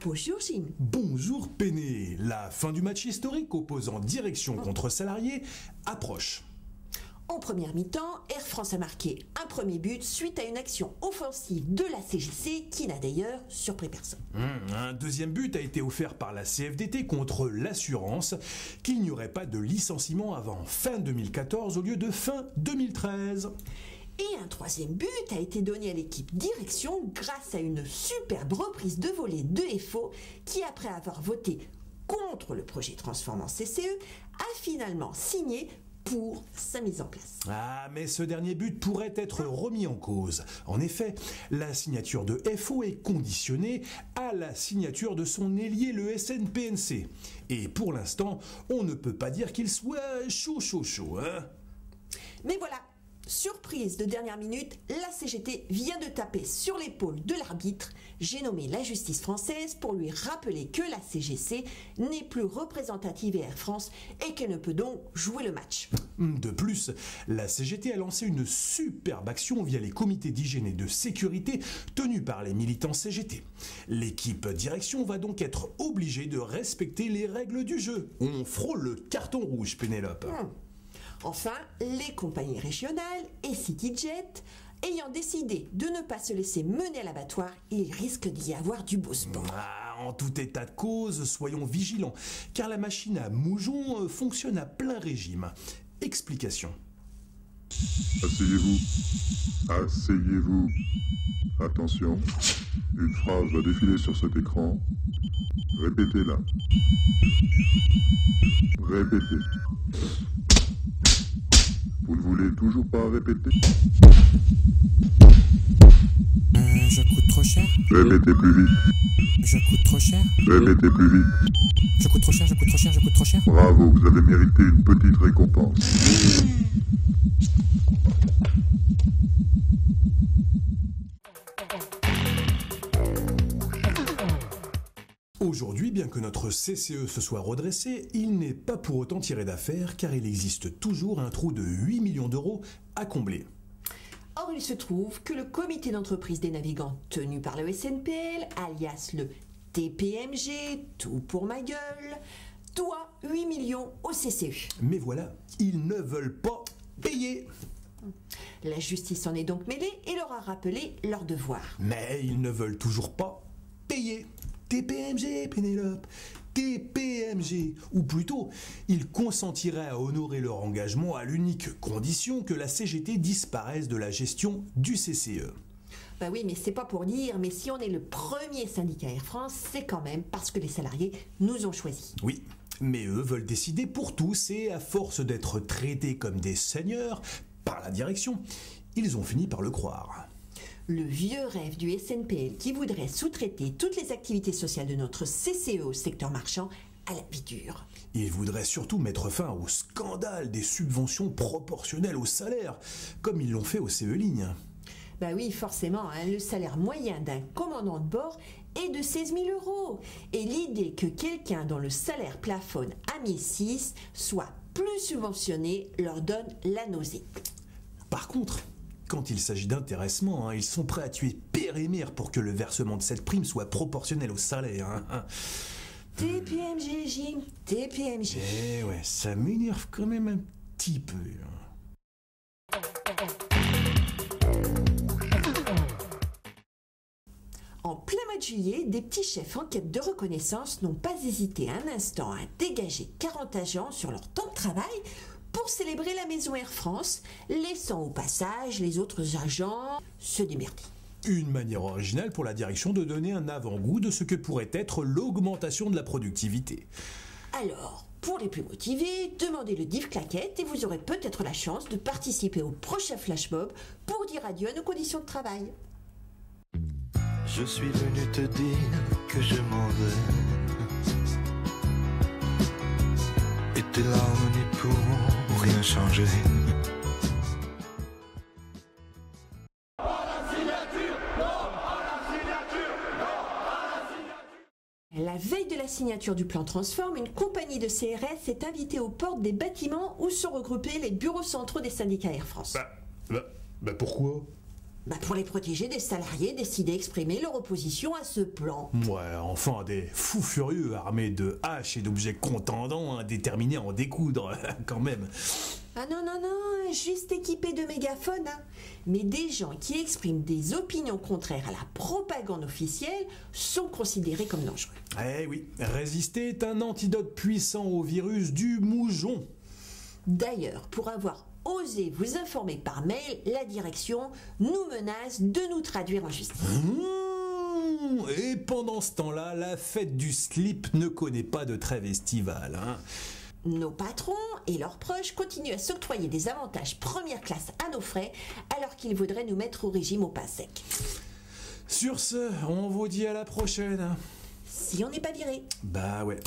Bonjour Jim. Bonjour Péné. La fin du match historique opposant direction contre salariés approche. En première mi-temps, Air France a marqué un premier but suite à une action offensive de la CGC qui n'a d'ailleurs surpris personne. Un deuxième but a été offert par la CFDT contre l'assurance qu'il n'y aurait pas de licenciement avant fin 2014 au lieu de fin 2013. Et un troisième but a été donné à l'équipe direction grâce à une superbe reprise de volée de FO qui, après avoir voté contre le projet transformant CCE, a finalement signé pour sa mise en place. Ah, mais ce dernier but pourrait être remis en cause. En effet, la signature de FO est conditionnée à la signature de son ailier, le SNPNC. Et pour l'instant, on ne peut pas dire qu'il soit chaud, hein. Mais voilà, surprise de dernière minute, la CGT vient de taper sur l'épaule de l'arbitre. J'ai nommé la justice française pour lui rappeler que la CGC n'est plus représentative Air France et qu'elle ne peut donc jouer le match. De plus, la CGT a lancé une superbe action via les comités d'hygiène et de sécurité tenus par les militants CGT. L'équipe direction va donc être obligée de respecter les règles du jeu. On frôle le carton rouge, Pénélope. Enfin, les compagnies régionales et CityJet, ayant décidé de ne pas se laisser mener à l'abattoir, il risque d'y avoir du beau sport. En tout état de cause, soyons vigilants, car la machine à Moujon fonctionne à plein régime. Explication. Asseyez-vous. Asseyez-vous. Attention, une phrase va défiler sur cet écran. Répétez-la. Répétez. Vous ne voulez toujours pas répéter? Je coûte trop cher. Répétez plus vite. Je coûte trop cher. Répétez plus vite. Je coûte trop cher, je coûte trop cher, je coûte trop cher. Bravo, vous avez mérité une petite récompense. Aujourd'hui, bien que notre CCE se soit redressé, il n'est pas pour autant tiré d'affaire car il existe toujours un trou de 8 millions d'euros à combler. Or, il se trouve que le comité d'entreprise des navigants tenu par le SNPL, alias le TPMG, tout pour ma gueule, doit 8 millions au CCE. Mais voilà, ils ne veulent pas payer. La justice en est donc mêlée et leur a rappelé leur devoir. Mais ils ne veulent toujours pas payer. TPMG, Pénélope, TPMG. Ou plutôt, ils consentiraient à honorer leur engagement à l'unique condition que la CGT disparaisse de la gestion du CCE. Bah oui, mais c'est pas pour dire, mais si on est le premier syndicat Air France, c'est quand même parce que les salariés nous ont choisis. Oui, mais eux veulent décider pour tous et à force d'être traités comme des seigneurs par la direction, ils ont fini par le croire. Le vieux rêve du SNPL qui voudrait sous-traiter toutes les activités sociales de notre CCE au secteur marchand à la vie dure. Ils voudraient surtout mettre fin au scandale des subventions proportionnelles au salaire, comme ils l'ont fait au CE Ligne. Bah oui, forcément, le salaire moyen d'un commandant de bord est de 16 000 €. Et l'idée que quelqu'un dont le salaire plafonne à 1 600 soit plus subventionné leur donne la nausée. Par contre, quand il s'agit d'intéressement, ils sont prêts à tuer père et mère pour que le versement de cette prime soit proportionnel au salaire. TPMG, Jim, TPMG. Eh ouais, ça m'énerve quand même un petit peu. En plein mois de juillet, des petits chefs en quête de reconnaissance n'ont pas hésité un instant à dégager 40 agents sur leur temps de travail pour célébrer la maison Air France, laissant au passage les autres agents se démerder. Une manière originale pour la direction de donner un avant-goût de ce que pourrait être l'augmentation de la productivité. Alors, pour les plus motivés, demandez le div claquette et vous aurez peut-être la chance de participer au prochain flash mob pour dire adieu à nos conditions de travail. Je suis venu te dire que je m'en vais. Et tes larmes n'y pourront rien changer. La veille de la signature du plan Transform, une compagnie de CRS est invitée aux portes des bâtiments où sont regroupés les bureaux centraux des syndicats Air France. Pourquoi? Pour les protéger des salariés décidés d'exprimer leur opposition à ce plan. Ouais, enfin, des fous furieux armés de haches et d'objets contendants, déterminés à en découdre, quand même. Ah non, juste équipés de mégaphones. Mais des gens qui expriment des opinions contraires à la propagande officielle sont considérés comme dangereux. Eh oui, résister est un antidote puissant au virus du moujon. D'ailleurs, pour avoir osé vous informer par mail, la direction nous menace de nous traduire en justice. Et pendant ce temps-là, la fête du slip ne connaît pas de trêve estivale. Nos patrons et leurs proches continuent à s'octroyer des avantages première classe à nos frais, alors qu'ils voudraient nous mettre au régime au pain sec. Sur ce, on vous dit à la prochaine. Si on n'est pas viré. Bah ouais.